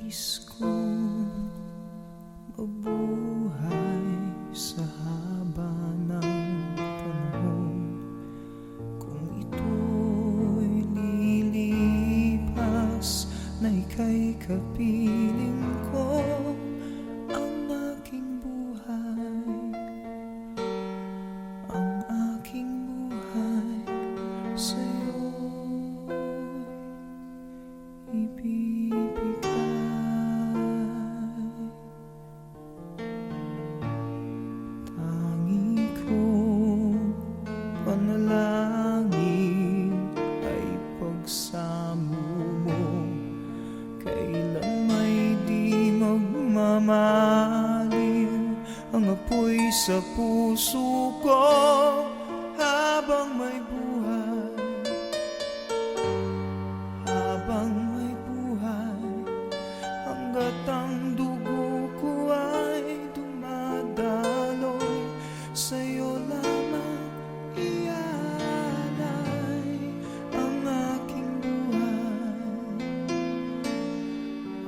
Nais kong mabuhay sa haba ng panahon. Kung ito'y lilipas na ika'y kapiling ko, ang aking buhay, ang aking buhay sa'yo'y ibibigay. Tangi kong panalangin ay pagsamo mo, kailan may di magmamahalin ang apoy sa puso ko. Habang may buhay, habang may buhay, hanggat ang dugo ko ay dumadaloy, sa'yo lamang ialay ang aking buhay,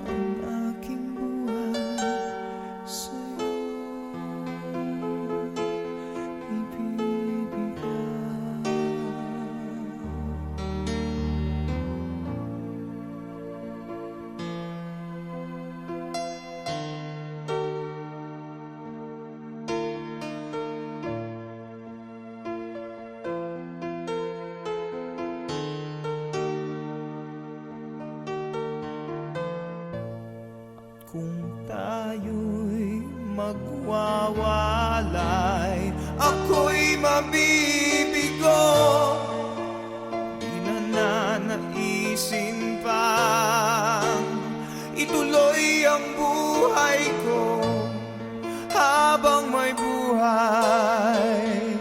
ang aking buhay sa'yo ibibigay. Kung tayo'y magwawalay, ako'y mabibigo. Di na nanaisin pang ituloy ang buhay ko. Habang may buhay,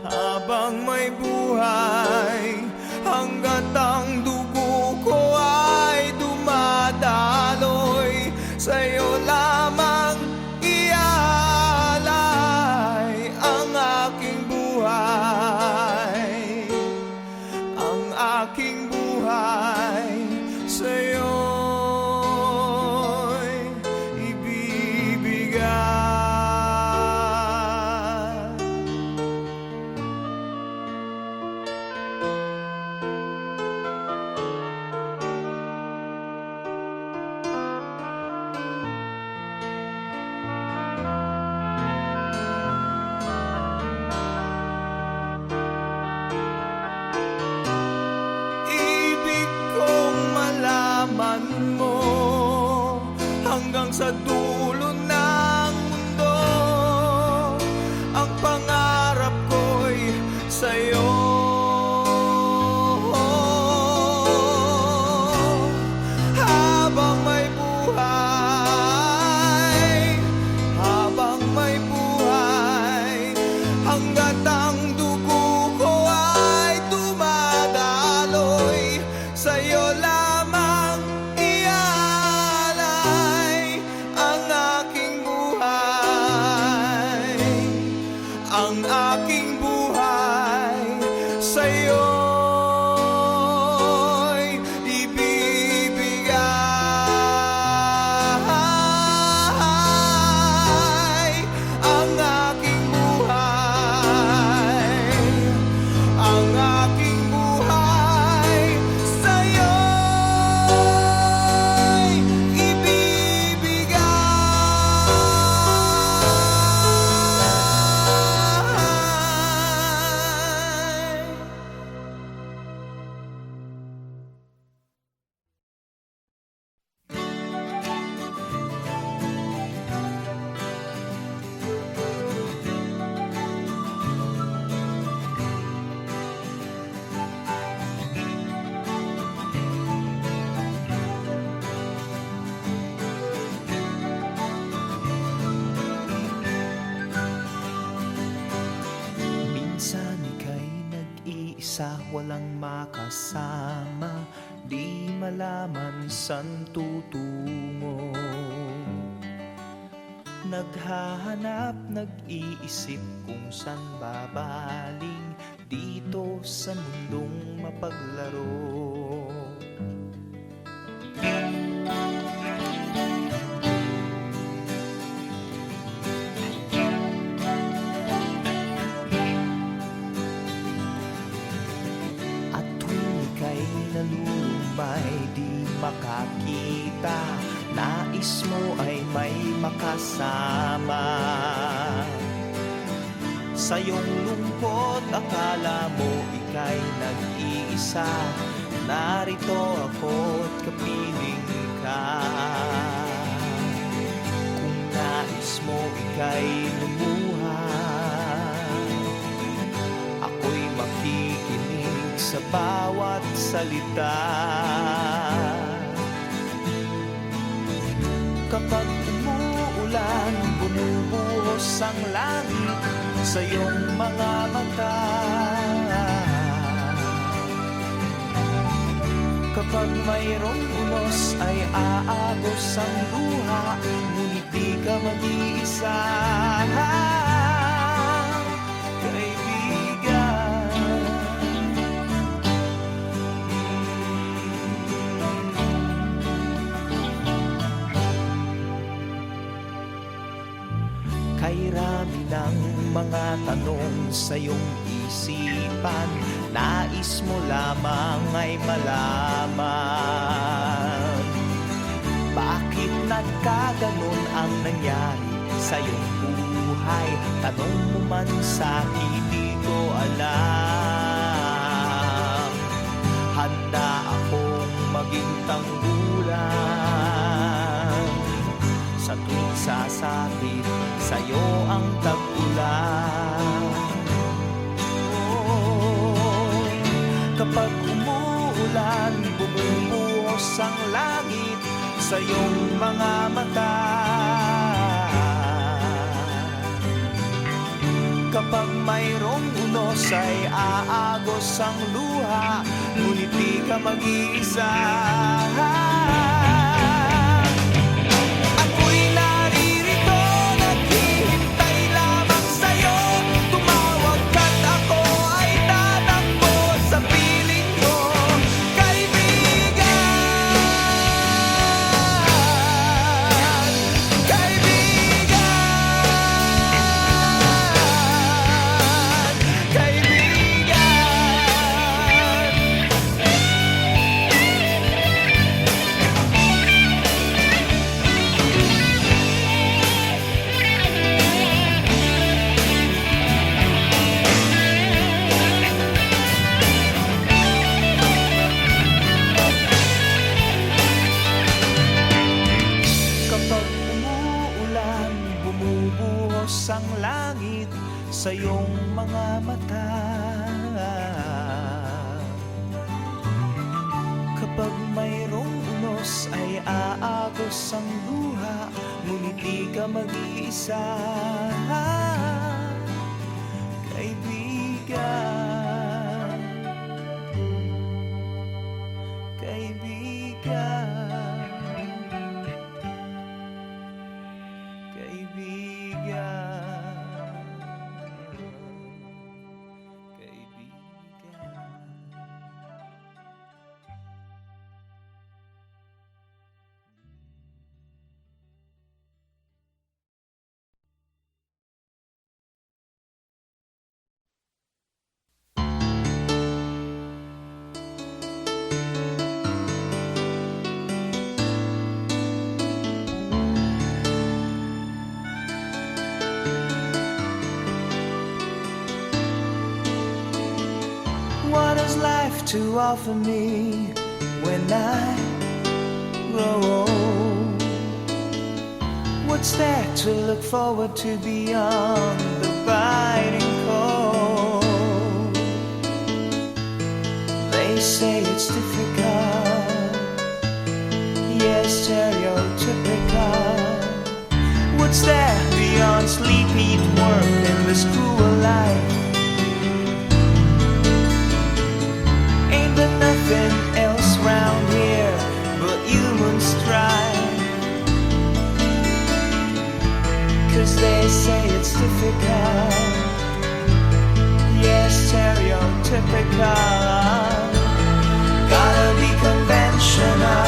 habang may buhay, hanggat ang dugo ko ay dumadaloy, sa'yo lamang ialay ang aking buhay, ang aking buhay sa'yo'y ibibigay. Ibig kong malaman mo hanggang sa dulo ng mundo, ang pangarap ko'y sa'yo. Habang may buhay, habang may buhay, hanggat ang dugo ko ay dumadaloy, sa'yo lamang ialay ang aking buhay, ang aking buhay sa'yo'y ibibigay ang aking buhay, ang aking buhay sa'yo'y ibibigay. Minsan ika'y nag-iisa, walang makasama, di malaman saan tutungo. Naghahanap, nag-iisip kung saan babaling dito sa mundong mapaglaro. may di makakita, nais mo ay may makasama. Sa iyong lungkot, akala mo ika'y nag-iisa, narito ako't kapiling ka. Kung nais mo ika'y lumuha, ako'y makikinig sa bawat salita. Kapag umuulan, bumubuhos ang langit sa iyong mga mata. Kapag mayroong unos ay aagos ang luha, ngunit di ka mag-iisa, kaibigan. Kay rami ng mga tanong sa iyong isipan, nais mo lamang ay malaman. Bakit nagkaganon ang nangyari sa iyong buhay? Tanong mo man sa hindi ko alam. Handa akong maging tanggulan sa tuwing sasapit sa'yo ang tag-ulan. Kapag umuulan, bumubuhos ang langit sa iyong mga mata. Kapag mayroong unos ay aagos ang luha, ngunit di ka mag-iisa. Ang langit sa iyong mga mata. Kapag mayroong unos ay aagos ang luha, ngunit di ka mag-iisa, kaibigan. Kaibigan. What has life to offer me when I grow old? What's there to look forward to beyond the biting cold? They say it's difficult, yes, stereotypical. What's there beyond sleep, eat, work, and this cruel life? Nothing else round here but human strife. 'Cause they say it's difficult, yes, stereotypical. Gotta be conventional,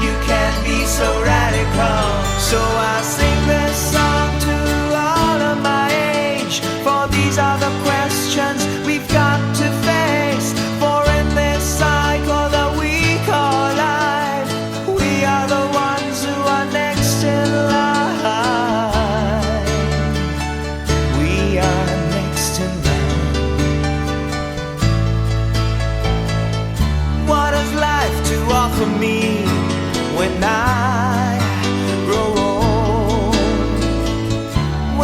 you can't be so radical. So I sing this song to all of my age, for these are the questions we've got to face. For in this cycle, the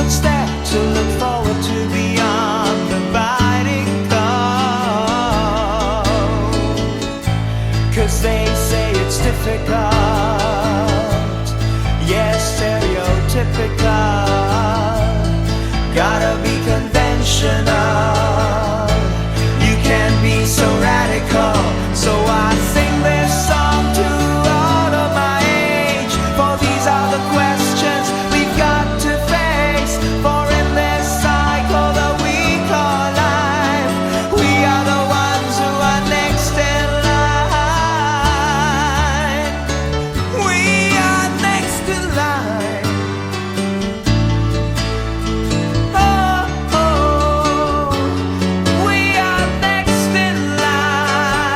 what's there to look forward to beyond the biting cold? 'Cause they say it's difficult, yes, stereotypical. Gotta be conventional, you can't be so radical. So I sing this song to all of my age, for these are the questions we've got to face. For in this cycle that we call life, we are the ones who are next in line. We are next in line. Oh, oh, we are next in line.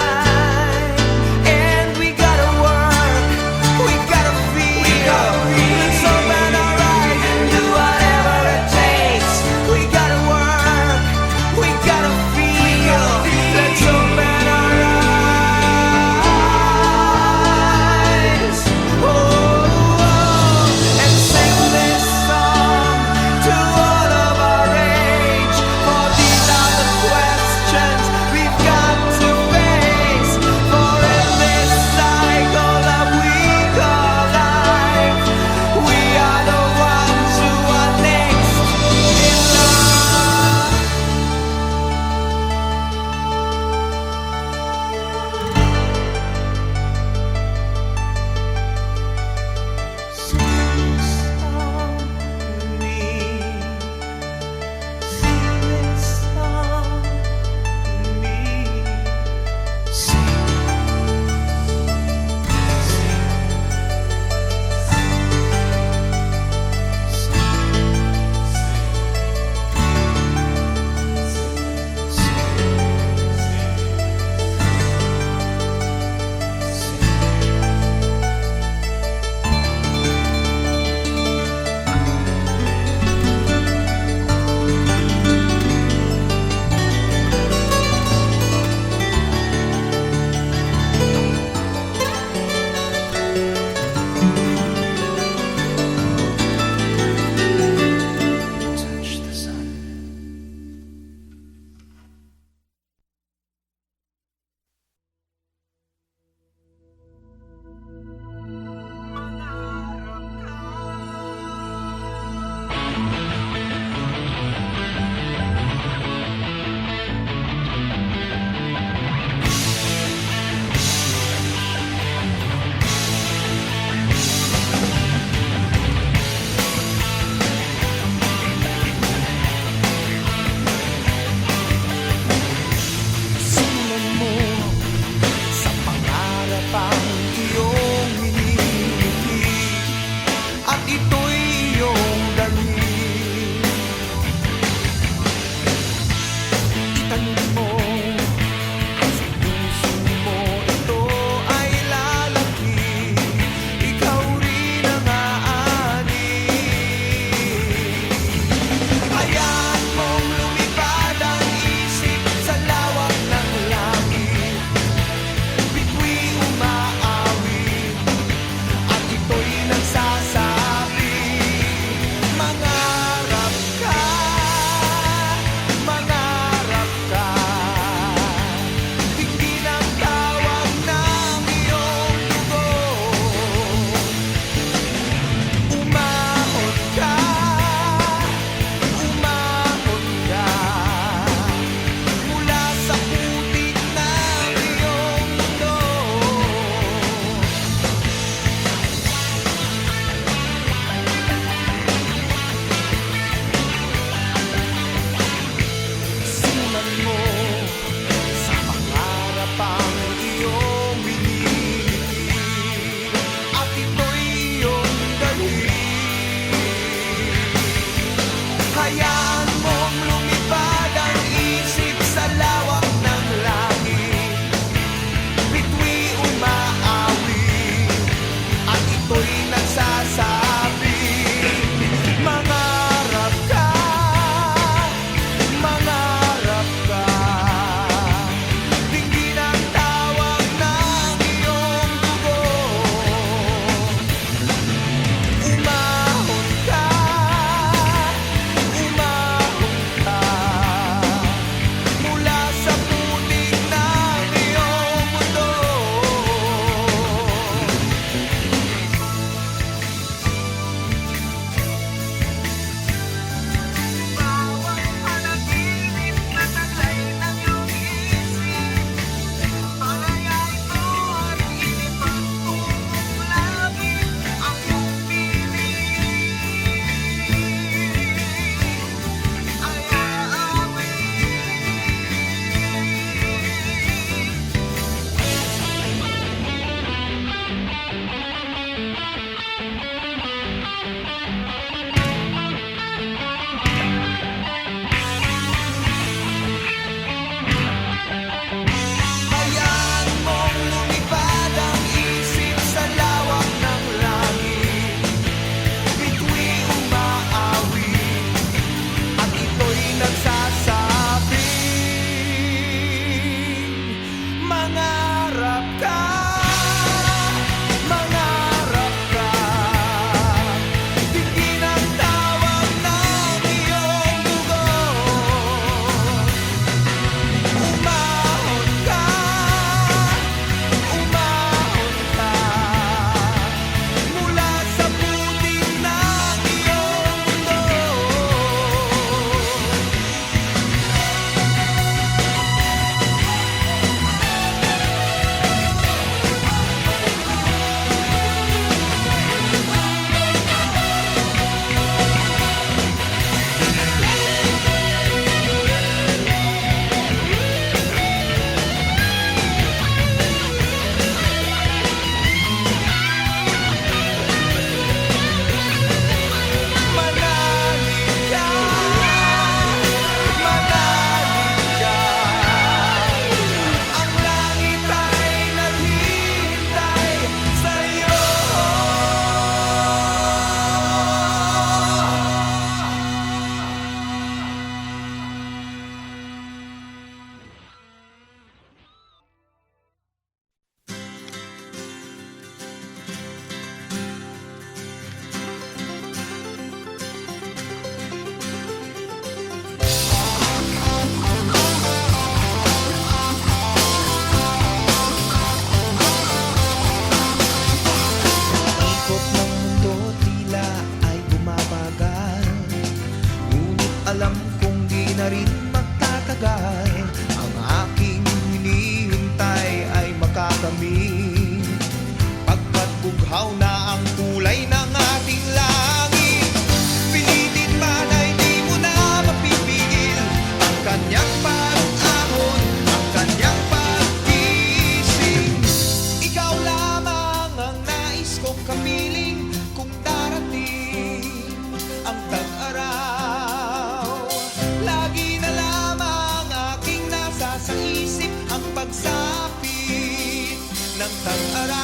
ng tag-araw.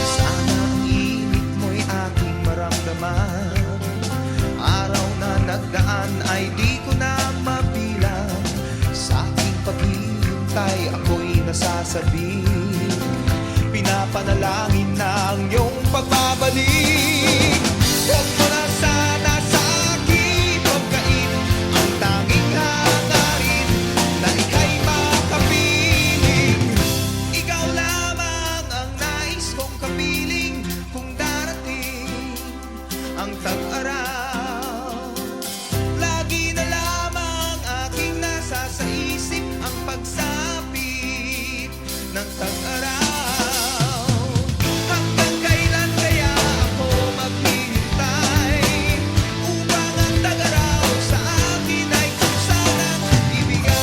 Sana ang init mo'y aking maramdaman. Araw na nagdaan ay di ko na mabilang. Sa aking paghihintay ako'y nasasabi, pinapanalangin na ang iyong pagbabalik. Huwag mo na sana sa akin pagkain ang tanging hangarin na ika'y makapiling. Ikaw lamang ang nais kong kapiling kung darating ang tag-araw. Lagi na lamang aking nasa sa isip ang pagsapit ng tag-araw. Hanggang kailan kaya ako maghihintay upang ang tag-araw sa akin ay kung sanang ibigay.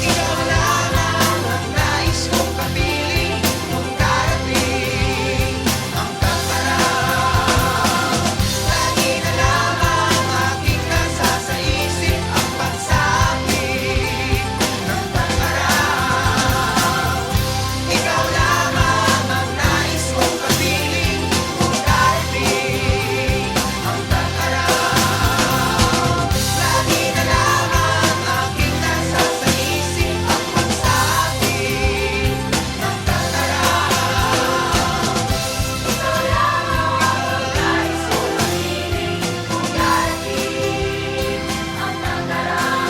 Ikaw lamang ang nais kong kapiling kung darating ang tag-araw. Lagi na lamang aking nasa sa isip ang pagsapit ng tag-araw. Ikaw lamang ang nais kong kapiling kung darating ang tag-araw. Lagi na lamang aking nasa sa isip ang pagsapit ng tag-araw. Ikaw lamang ang nais kong kapiling kung darating ang tag-araw.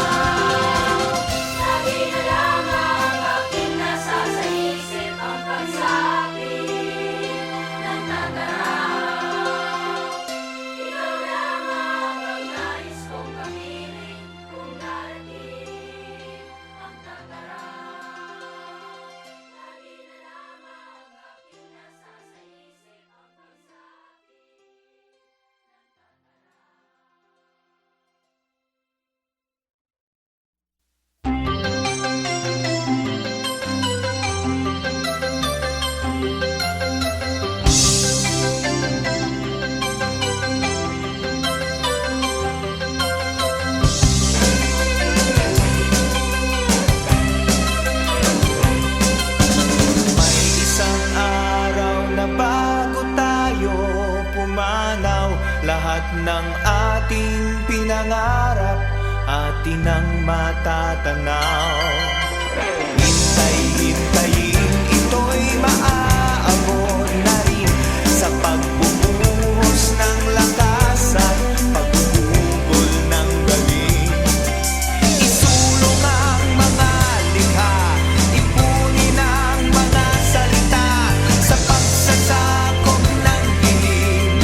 Lagi na lamang aking nasa sa isip ang pagsapit ng tag-araw. Ikaw lamang ang nais kong kapiling kung darating ang tag-araw. Lagi na lamang aking nasa sa isip ang May isang araw na bago tayo pumanaw, lahat ng ating pinangarap atin ang matatanaw. Hintay-hintayin, ito'y maaabot na rin sa pagbubuhos ng lakas at pagbubugol ng galing. Isulong ang mga likha, ipunin ang mga salita sa pagsasakop ng dilim.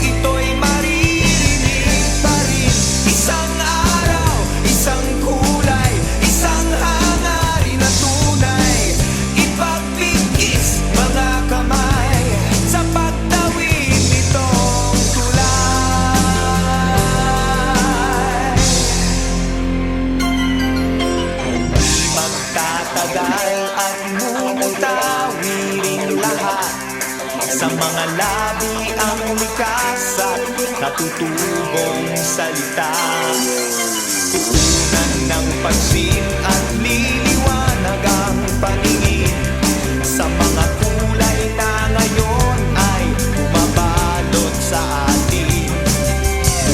Ito'y maririnig pa rin. Isang araw, isang kulay, isang hangarin na tunay. Ipagpigis mga kamay sa pagtawid nitong tulay. Di magtatagal at mumutawiring lahat sa mga labi ang likas at natutubong salita. Tuunan ng pansin at liliwanag ang paningin sa mga kulay na ngayon ay bumabalot sa atin.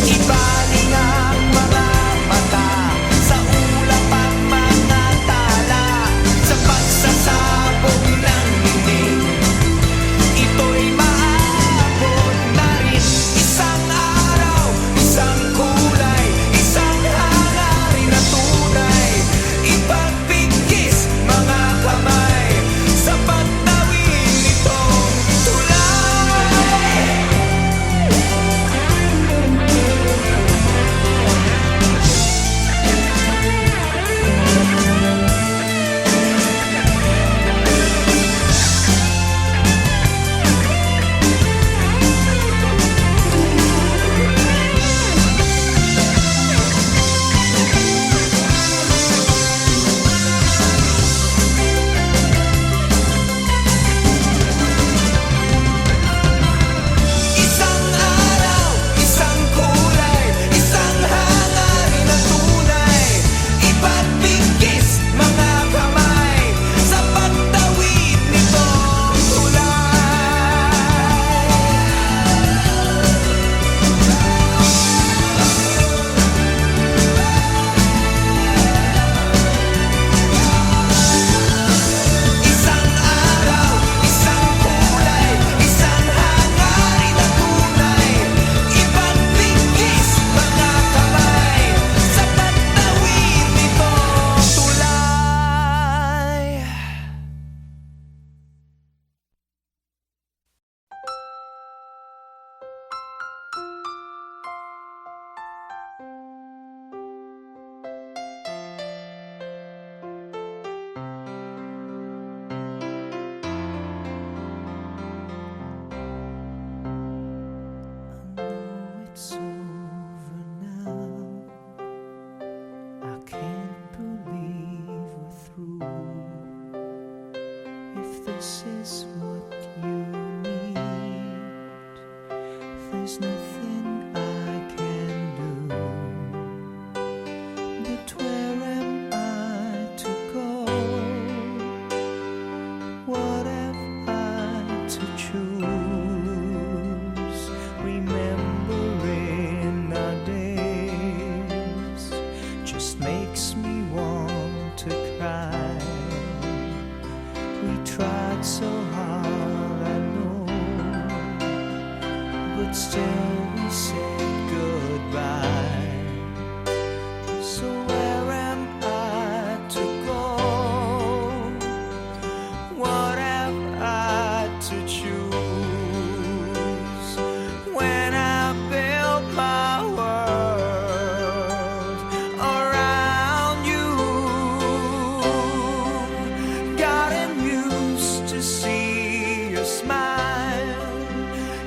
Ibaling ang mga mata sa ulap ang mga tala sa pagsasabog ng dilim. Ito'y maabot na rin. Isang araw, isang kulay, isang hangarin na tunay. Ipagpigil it's over now. I can't believe we're through. If this is what you need, there's nothing I can do. But where am I to go? What have I to choose? Remembering our days just makes me want to cry. We tried so hard, I know, but still we said goodbye. So where am I to go? What have I to choose? When I built my world around you, gotten used to see your smile,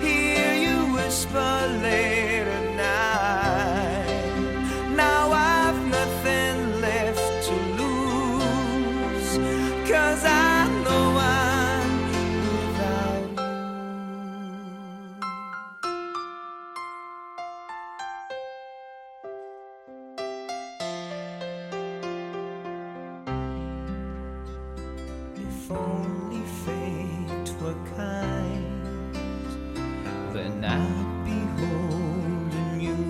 hear you whisper late at night. Now I've nothing left to lose, 'cause I know I'm without you. If only fate were kind, then I'd be holding you,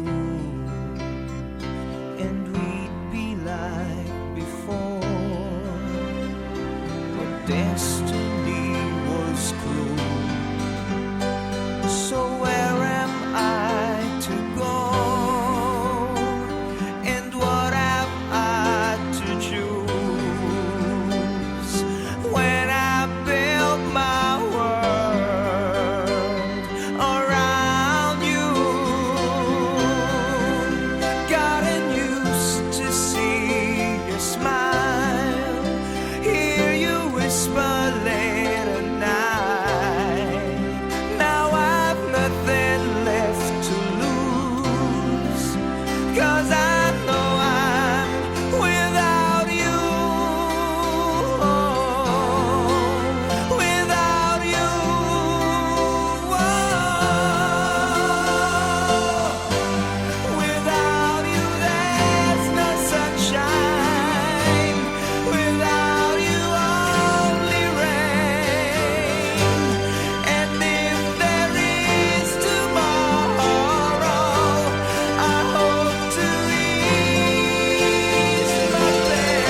and we'd be like before. But destiny was cruel. So where am I to go? And what have I to choose? When I built my world around you, gotten used to see your smile, hear you whisper late at night. Now I've nothing left to lose, 'cause I know I'm without you. Without you. Without you there's no sunshine. Without you only rain. And if there is tomorrow, I hope to ease my pain.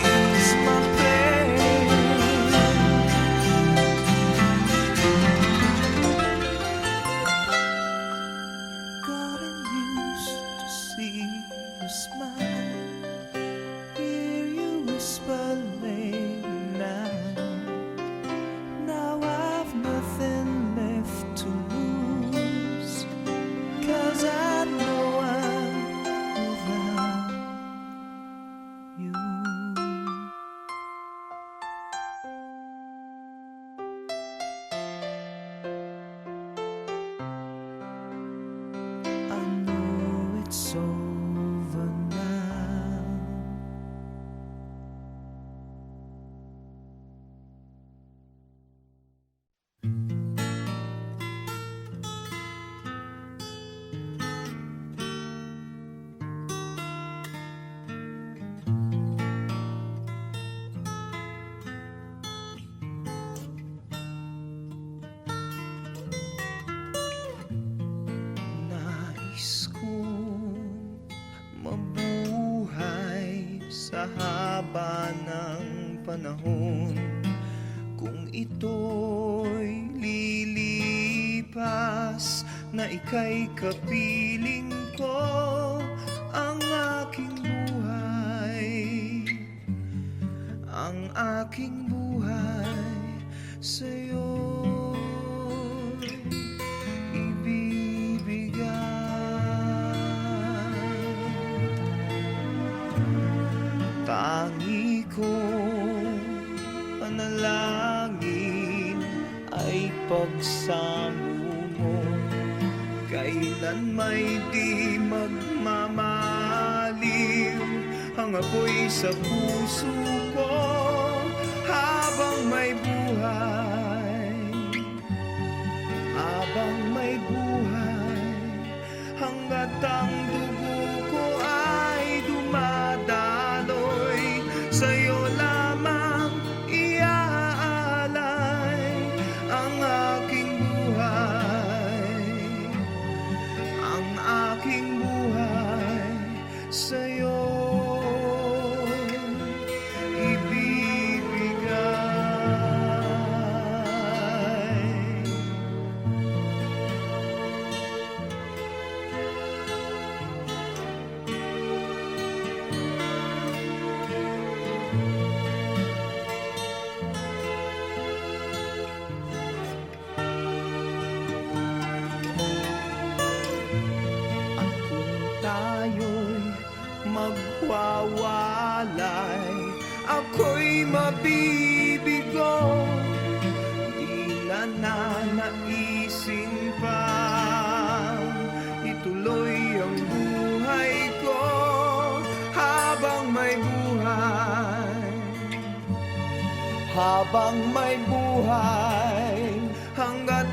Ease my pain. Gotten used to see you smile, hear you whisper late at night. Now I've nothing left to lose, 'cause I know I'm without you. I know it's over now. Nais kong mabuhay sa haba ng panahon. Kung ito'y lilipas, na ika'y kapiling ko, ang aking buhay, ang aking buhay sa'yo'y ibibigay. pagsamo mo, kailan may di magmamaliw ang apoy sa puso ko habang may buhay. Habang may buhay, hanggat ang dugo ko ay dumadaloy, sa'yo lamang iaalay ang aking buhay, ang aking buhay sa'yo ibibigay. At kung tayo'y magwawalay, ako'y mabibigo, di na nanaisin pa ituloy ang buhay ko habang may buhay. Habang may buhay, hanggat